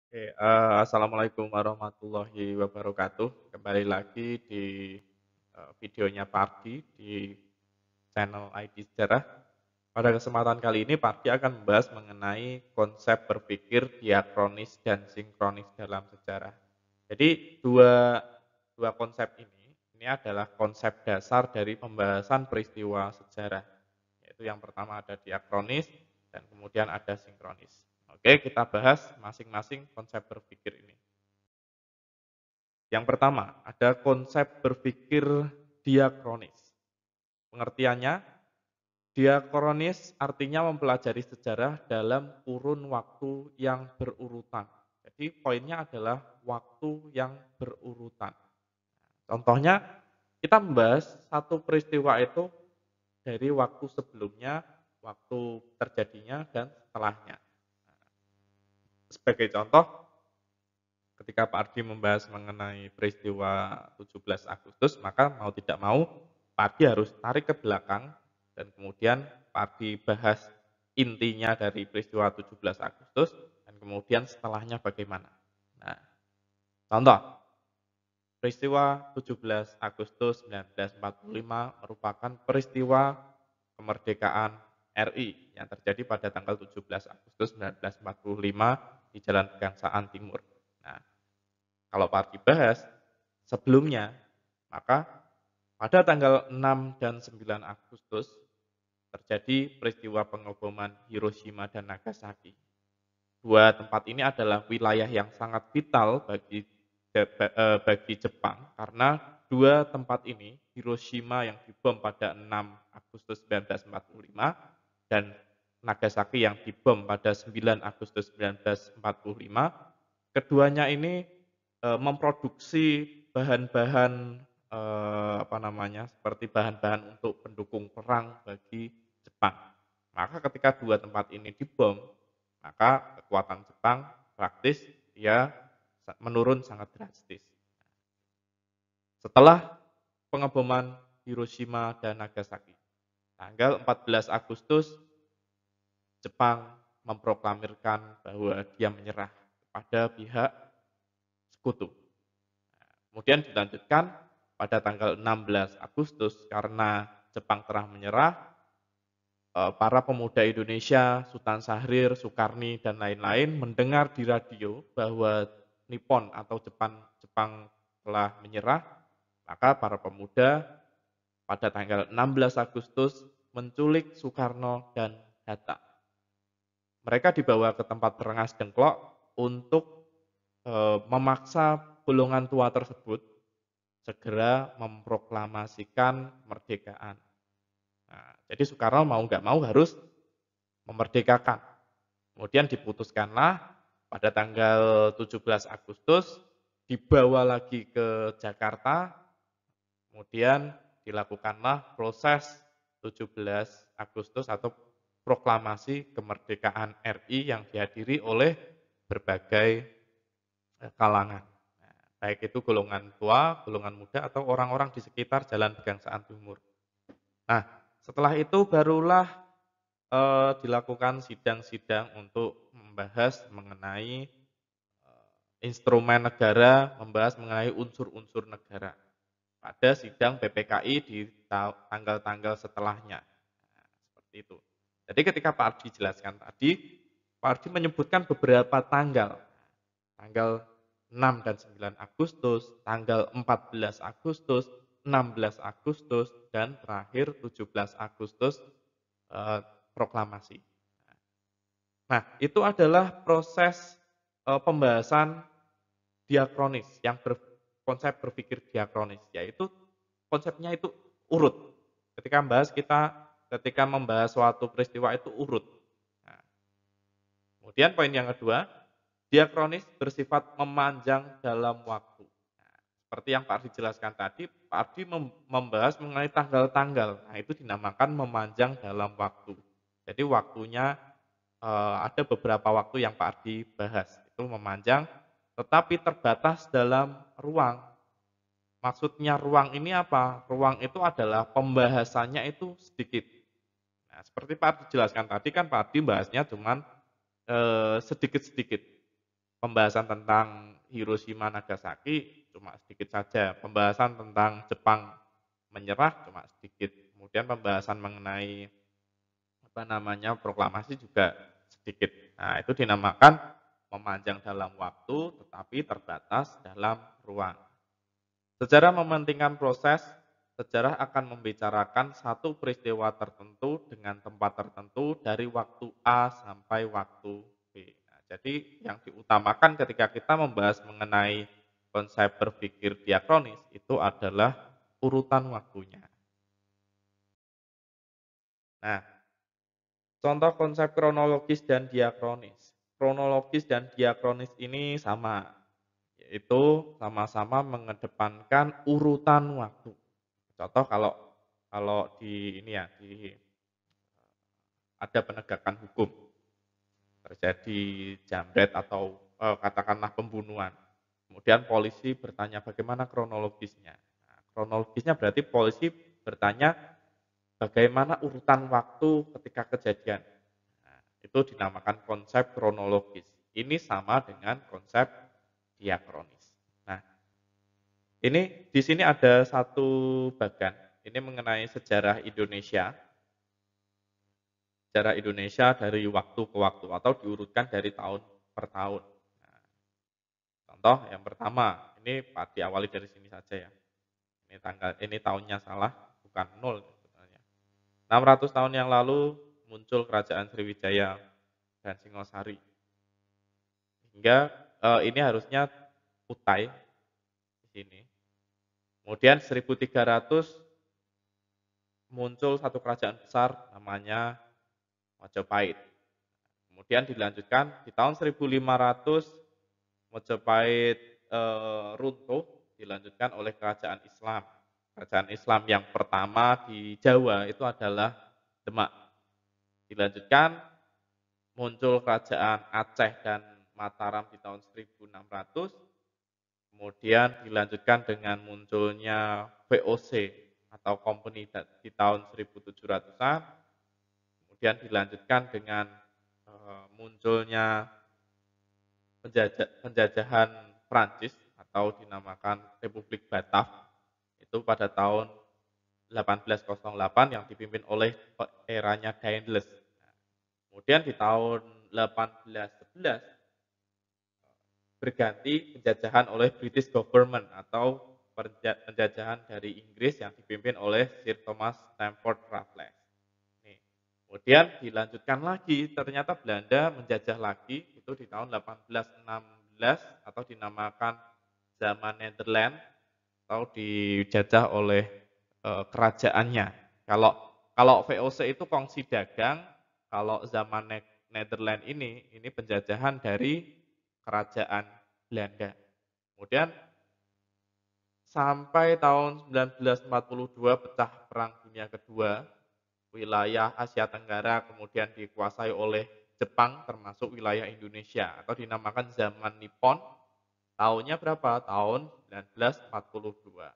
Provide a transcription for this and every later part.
Oke, assalamualaikum warahmatullahi wabarakatuh. Kembali lagi di videonya Pardi di channel ID Sejarah. Pada kesempatan kali ini Pardi akan membahas mengenai konsep berpikir diakronis dan sinkronis dalam sejarah. Jadi dua konsep ini adalah konsep dasar dari pembahasan peristiwa sejarah. Yaitu yang pertama ada diakronis dan kemudian ada sinkronis. Oke, kita bahas masing-masing konsep berpikir ini. Yang pertama, ada konsep berpikir diakronis. Pengertiannya, diakronis artinya mempelajari sejarah dalam kurun waktu yang berurutan. Jadi poinnya adalah waktu yang berurutan. Contohnya, kita membahas satu peristiwa itu dari waktu sebelumnya, waktu terjadinya, dan setelahnya. Sebagai contoh, ketika Pak Ardi membahas mengenai peristiwa 17 Agustus, maka mau tidak mau Pak Ardi harus tarik ke belakang dan kemudian Pak Ardi bahas intinya dari peristiwa 17 Agustus dan kemudian setelahnya bagaimana. Nah, contoh, peristiwa 17 Agustus 1945 merupakan peristiwa kemerdekaan RI yang terjadi pada tanggal 17 Agustus 1945 di Jalan Pegangsaan Timur. Nah, kalau Pak bahas sebelumnya, maka pada tanggal 6 dan 9 Agustus terjadi peristiwa pengeboman Hiroshima dan Nagasaki. Dua tempat ini adalah wilayah yang sangat vital bagi Jepang karena dua tempat ini, Hiroshima yang dibom pada 6 Agustus 1945 dan Nagasaki yang dibom pada 9 Agustus 1945, keduanya ini memproduksi bahan-bahan seperti bahan-bahan untuk pendukung perang bagi Jepang. Maka ketika dua tempat ini dibom, maka kekuatan Jepang praktis dia menurun sangat drastis. Setelah pengeboman Hiroshima dan Nagasaki, tanggal 14 Agustus Jepang memproklamirkan bahwa dia menyerah kepada pihak sekutu. Kemudian dilanjutkan pada tanggal 16 Agustus karena Jepang telah menyerah, para pemuda Indonesia, Sultan Syahrir, Sukarni, dan lain-lain mendengar di radio bahwa Nippon atau Jepang telah menyerah, maka para pemuda pada tanggal 16 Agustus menculik Soekarno dan Hatta. Mereka dibawa ke tempat Rengas Dengklok untuk memaksa golongan tua tersebut segera memproklamasikan kemerdekaan. Nah, jadi Soekarno mau nggak mau harus memerdekakan. Kemudian diputuskanlah pada tanggal 17 Agustus dibawa lagi ke Jakarta, kemudian dilakukanlah proses 17 Agustus atau proklamasi kemerdekaan RI yang dihadiri oleh berbagai kalangan. Nah, baik itu golongan tua, golongan muda, atau orang-orang di sekitar Jalan Pegangsaan Timur. Nah, setelah itu barulah dilakukan sidang-sidang untuk membahas mengenai instrumen negara, membahas mengenai unsur-unsur negara pada sidang PPKI di tanggal-tanggal setelahnya. Nah, seperti itu. Jadi ketika Pak Ardi jelaskan tadi, Pak Ardi menyebutkan beberapa tanggal. Tanggal 6 dan 9 Agustus, tanggal 14 Agustus, 16 Agustus, dan terakhir 17 Agustus proklamasi. Nah, itu adalah proses pembahasan diakronis yang konsep berpikir diakronis, yaitu konsepnya itu urut. Ketika membahas suatu peristiwa itu urut. Nah, kemudian poin yang kedua, diakronis bersifat memanjang dalam waktu. Nah, seperti yang Pak Ardi jelaskan tadi, Pak Ardi membahas mengenai tanggal-tanggal. Nah, itu dinamakan memanjang dalam waktu. Jadi waktunya ada beberapa waktu yang Pak Ardi bahas. Itu memanjang, tetapi terbatas dalam ruang. Maksudnya ruang ini apa? Ruang itu adalah pembahasannya itu sedikit. Nah, seperti Pak Ardi jelaskan tadi kan Pak Ardi bahasnya cuman sedikit-sedikit. Pembahasan tentang Hiroshima, Nagasaki cuma sedikit saja, pembahasan tentang Jepang menyerah cuma sedikit, kemudian pembahasan mengenai proklamasi juga sedikit. Nah, itu dinamakan memanjang dalam waktu tetapi terbatas dalam ruang. Sejarah mementingkan proses, sejarah akan membicarakan satu peristiwa tertentu dengan tempat tertentu dari waktu A sampai waktu B. Nah, jadi yang diutamakan ketika kita membahas mengenai konsep berpikir diakronis itu adalah urutan waktunya. Nah, contoh konsep kronologis dan diakronis. Kronologis dan diakronis ini sama, yaitu sama-sama mengedepankan urutan waktu. Contoh kalau kalau di ini ya, ada penegakan hukum, terjadi jambret atau katakanlah pembunuhan. Kemudian polisi bertanya bagaimana kronologisnya. Nah, kronologisnya berarti polisi bertanya bagaimana urutan waktu ketika kejadian. Nah, itu dinamakan konsep kronologis. Ini sama dengan konsep diakronis. Nah, ini di sini ada satu bagan. Ini mengenai sejarah Indonesia. Sejarah Indonesia dari waktu ke waktu atau diurutkan dari tahun per tahun. Nah, contoh yang pertama, ini diawali dari sini saja ya. Ini tahunnya salah, bukan nol sebenarnya. 600 tahun yang lalu muncul kerajaan Sriwijaya dan Singosari. Hingga ini harusnya Kutai di sini. Kemudian 1300 muncul satu kerajaan besar namanya Majapahit. Kemudian dilanjutkan di tahun 1500 Majapahit runtuh, dilanjutkan oleh kerajaan Islam. Kerajaan Islam yang pertama di Jawa itu adalah Demak. Dilanjutkan muncul kerajaan Aceh dan Mataram di tahun 1600. Kemudian dilanjutkan dengan munculnya VOC atau company di tahun 1700-an. Kemudian dilanjutkan dengan munculnya penjajahan Prancis atau dinamakan Republik Batak itu pada tahun 1808 yang dipimpin oleh eranya Daendels. Kemudian di tahun 1811 berganti penjajahan oleh British Government atau penjajahan dari Inggris yang dipimpin oleh Sir Thomas Stamford Raffles. Kemudian dilanjutkan lagi, ternyata Belanda menjajah lagi itu di tahun 1816 atau dinamakan zaman Netherlands atau dijajah oleh kerajaannya. Kalau kalau VOC itu kongsi dagang, kalau zaman Netherlands ini penjajahan dari kerajaan Belanda. Kemudian sampai tahun 1942 pecah Perang Dunia Kedua, wilayah Asia Tenggara kemudian dikuasai oleh Jepang termasuk wilayah Indonesia atau dinamakan zaman Nippon. Tahunnya berapa? Tahun 1942.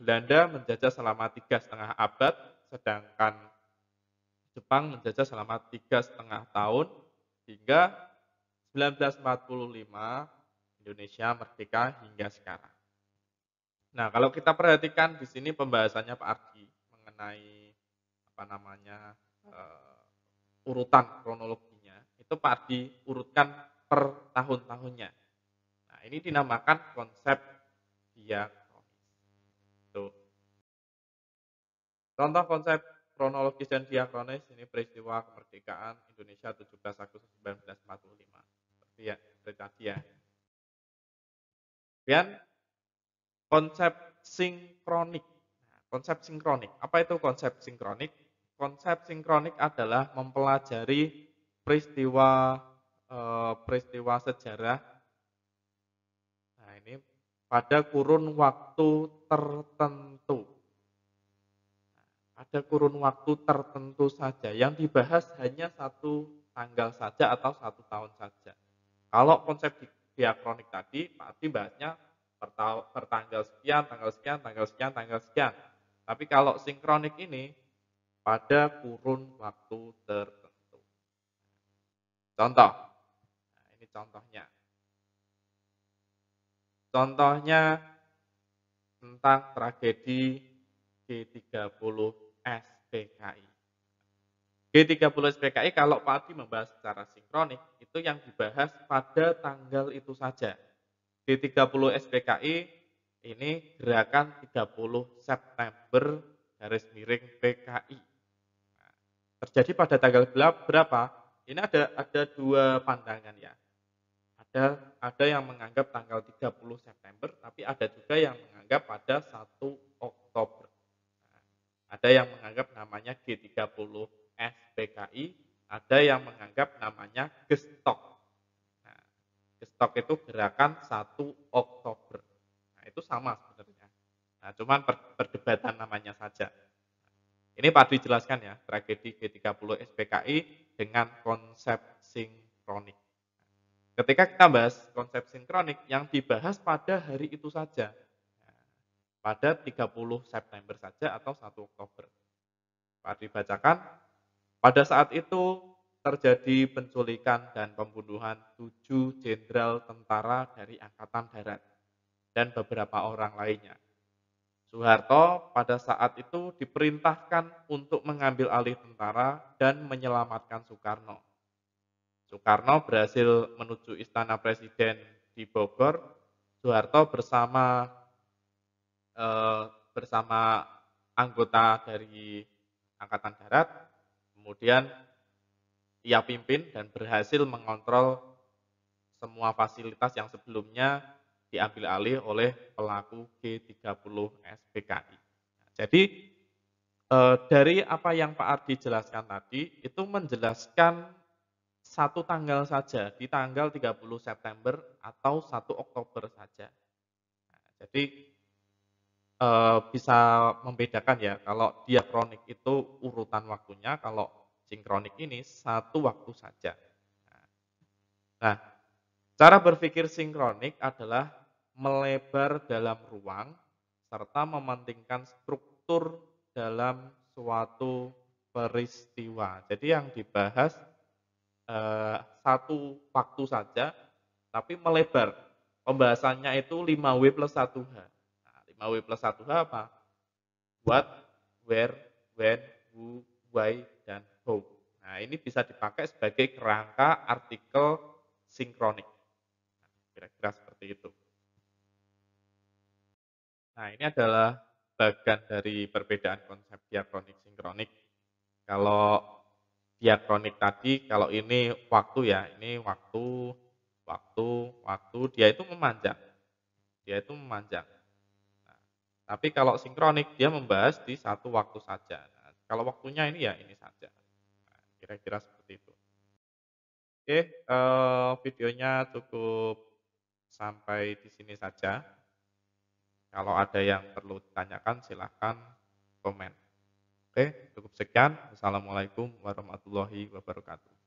Belanda menjajah selama 3,5 abad, sedangkan Jepang menjajah selama 3,5 tahun hingga 1945 Indonesia merdeka hingga sekarang. Nah, kalau kita perhatikan di sini pembahasannya Pak Ardi mengenai urutan kronologinya, itu Pak Ardi urutkan per tahun-tahunnya. Nah, ini dinamakan konsep diakronis. Tuh. Contoh konsep kronologis dan diakronis ini peristiwa kemerdekaan Indonesia 17 Agustus 1945. Seperti tadi ya. Kemudian konsep sinkronik. Nah, konsep sinkronik. Apa itu konsep sinkronik? Konsep sinkronik adalah mempelajari peristiwa peristiwa sejarah. Nah, ini pada kurun waktu tertentu. Ada kurun waktu tertentu saja yang dibahas hanya satu tanggal saja atau satu tahun saja. Kalau konsep diakronik tadi, Pak Ati bahasnya per tanggal sekian, tanggal sekian, tanggal sekian, tanggal sekian. Tapi kalau sinkronik ini pada kurun waktu tertentu. Contoh, nah ini contohnya. Contohnya tentang tragedi G30 SPKI. G30 SPKI kalau Pak Adi membahas secara sinkronik, itu yang dibahas pada tanggal itu saja. G30 SPKI ini gerakan 30 September garis miring PKI. Nah, terjadi pada tanggal berapa? Ini ada dua pandangan ya. Ada yang menganggap tanggal 30 September, tapi ada juga yang menganggap pada 1 Oktober. Nah, ada yang menganggap namanya G30 SPKI, ada yang menganggap namanya Gestok. Nah, Gestok itu gerakan 1 Oktober. Nah, itu sama sebenarnya. Nah, cuman perdebatan namanya saja. Ini Pak Dwi jelaskan ya, tragedi G30 SPKI dengan konsep sinkronik. Ketika kita bahas konsep sinkronik, yang dibahas pada hari itu saja. Nah, pada 30 September saja atau 1 Oktober. Pak dibacakan, pada saat itu terjadi penculikan dan pembunuhan 7 jenderal tentara dari Angkatan Darat dan beberapa orang lainnya. Soeharto pada saat itu diperintahkan untuk mengambil alih tentara dan menyelamatkan Soekarno. Soekarno berhasil menuju Istana Presiden di Bogor. Soeharto eh, bersama anggota dari Angkatan Darat, kemudian ia pimpin dan berhasil mengontrol semua fasilitas yang sebelumnya diambil alih oleh pelaku G30 SPKI. Jadi dari apa yang Pak Ardi jelaskan tadi, itu menjelaskan satu tanggal saja, di tanggal 30 September atau 1 Oktober saja. Nah, jadi bisa membedakan ya, kalau diakronik itu urutan waktunya, kalau sinkronik ini satu waktu saja. Nah, cara berpikir sinkronik adalah melebar dalam ruang serta mementingkan struktur dalam suatu peristiwa. Jadi yang dibahas satu waktu saja, tapi melebar. Pembahasannya itu 5W plus 1H. Nah, 5W plus 1H apa? What, where, when, who, why, dan how. Nah, ini bisa dipakai sebagai kerangka artikel sinkronik. Nah, kira-kira seperti itu. Nah, ini adalah bagian dari perbedaan konsep diakronik sinkronik. Kalau diakronik tadi, kalau ini waktu ya, ini waktu, dia itu memanjang. Dia itu memanjang. Nah, tapi kalau sinkronik, dia membahas di satu waktu saja. Nah, kalau waktunya ini ya ini saja. Nah, kira-kira seperti itu. Oke, videonya cukup sampai di sini saja. Kalau ada yang perlu ditanyakan, silahkan komen. Oke, cukup sekian. Wassalamualaikum warahmatullahi wabarakatuh.